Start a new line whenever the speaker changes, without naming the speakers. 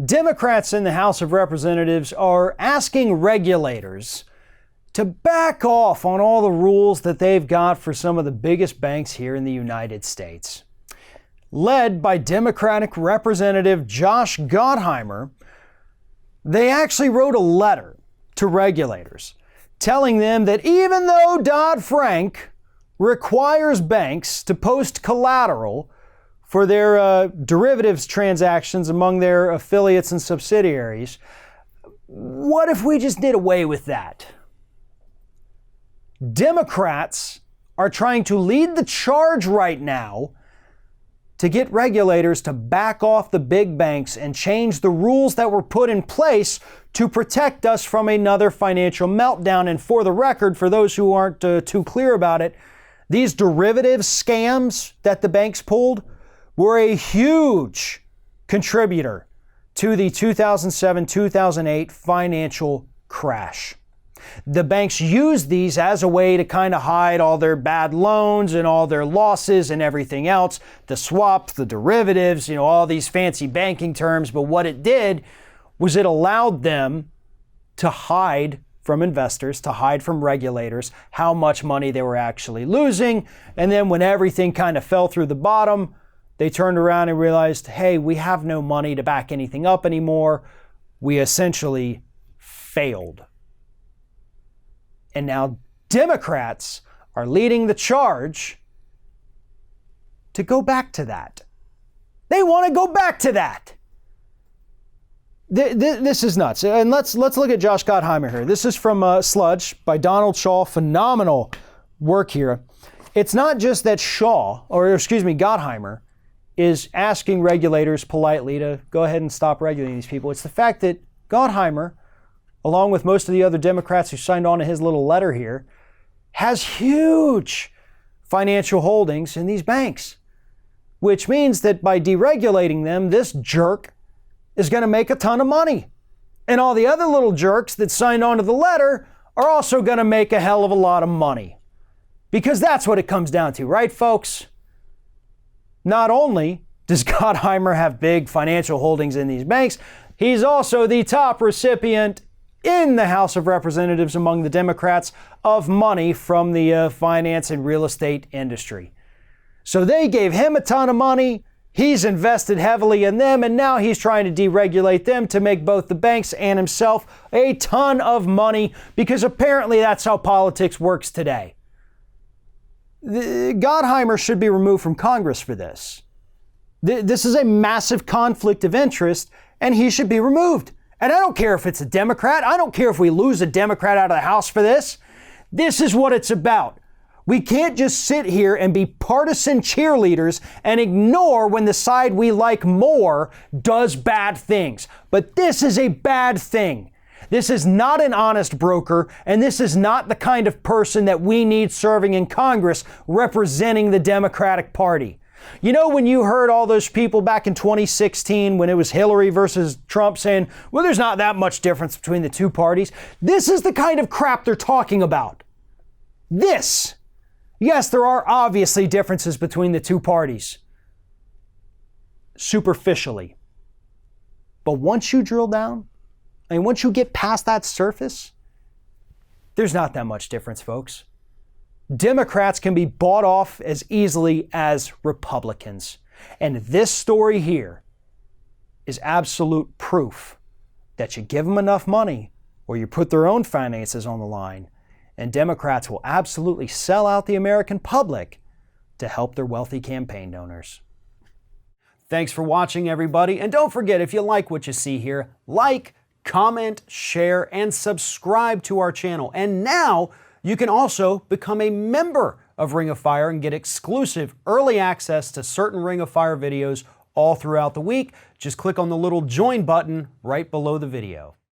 Democrats in the House of Representatives are asking regulators to back off on all the rules that they've got for some of the biggest banks here in the United States. Led by Democratic Representative Josh Gottheimer, they actually wrote a letter to regulators telling them that even though Dodd-Frank requires banks to post collateral for their derivatives transactions among their affiliates and subsidiaries, what if we just did away with that? Democrats are trying to lead the charge right now to get regulators to back off the big banks and change the rules that were put in place to protect us from another financial meltdown. And for the record, for those who aren't too clear about it, these derivative scams that the banks pulled were a huge contributor to the 2007-2008 financial crash. The banks used these as a way to kind of hide all their bad loans and all their losses and everything else, the swaps, the derivatives, all these fancy banking terms. But what it did was it allowed them to hide from investors, to hide from regulators how much money they were actually losing. And then when everything kind of fell through the bottom, they turned around and realized, hey, we have no money to back anything up anymore. We essentially failed. And now Democrats are leading the charge to go back to that. They want to go back to that. This is nuts. And let's look at Josh Gottheimer here. This is from Sludge by Donald Shaw. Phenomenal work here. It's not just that Gottheimer is asking regulators politely to go ahead and stop regulating these people. It's the fact that Gottheimer, along with most of the other Democrats who signed on to his little letter here, has huge financial holdings in these banks, which means that by deregulating them, this jerk is going to make a ton of money. And all the other little jerks that signed on to the letter are also going to make a hell of a lot of money. Because that's what it comes down to, right, folks? Not only does Gottheimer have big financial holdings in these banks, he's also the top recipient in the House of Representatives among the Democrats of money from the finance and real estate industry. So they gave him a ton of money. He's invested heavily in them, and now he's trying to deregulate them to make both the banks and himself a ton of money, because apparently that's how politics works today. Gottheimer should be removed from Congress for this. This is a massive conflict of interest, and he should be removed. And I don't care if it's a Democrat. I don't care if we lose a Democrat out of the House for this. This is what it's about. We can't just sit here and be partisan cheerleaders and ignore when the side we like more does bad things. But this is a bad thing. This is not an honest broker, and this is not the kind of person that we need serving in Congress representing the Democratic Party. When you heard all those people back in 2016 when it was Hillary versus Trump saying, well, there's not that much difference between the two parties. This is the kind of crap they're talking about. This. Yes, there are obviously differences between the two parties. Superficially. But once you drill down, once you get past that surface, there's not that much difference, folks. Democrats can be bought off as easily as Republicans. And this story here is absolute proof that you give them enough money or you put their own finances on the line, and Democrats will absolutely sell out the American public to help their wealthy campaign donors. Thanks for watching, everybody. And don't forget, if you like what you see here, like, comment, share, and subscribe to our channel. And now you can also become a member of Ring of Fire and get exclusive early access to certain Ring of Fire videos all throughout the week. Just click on the little join button right below the video.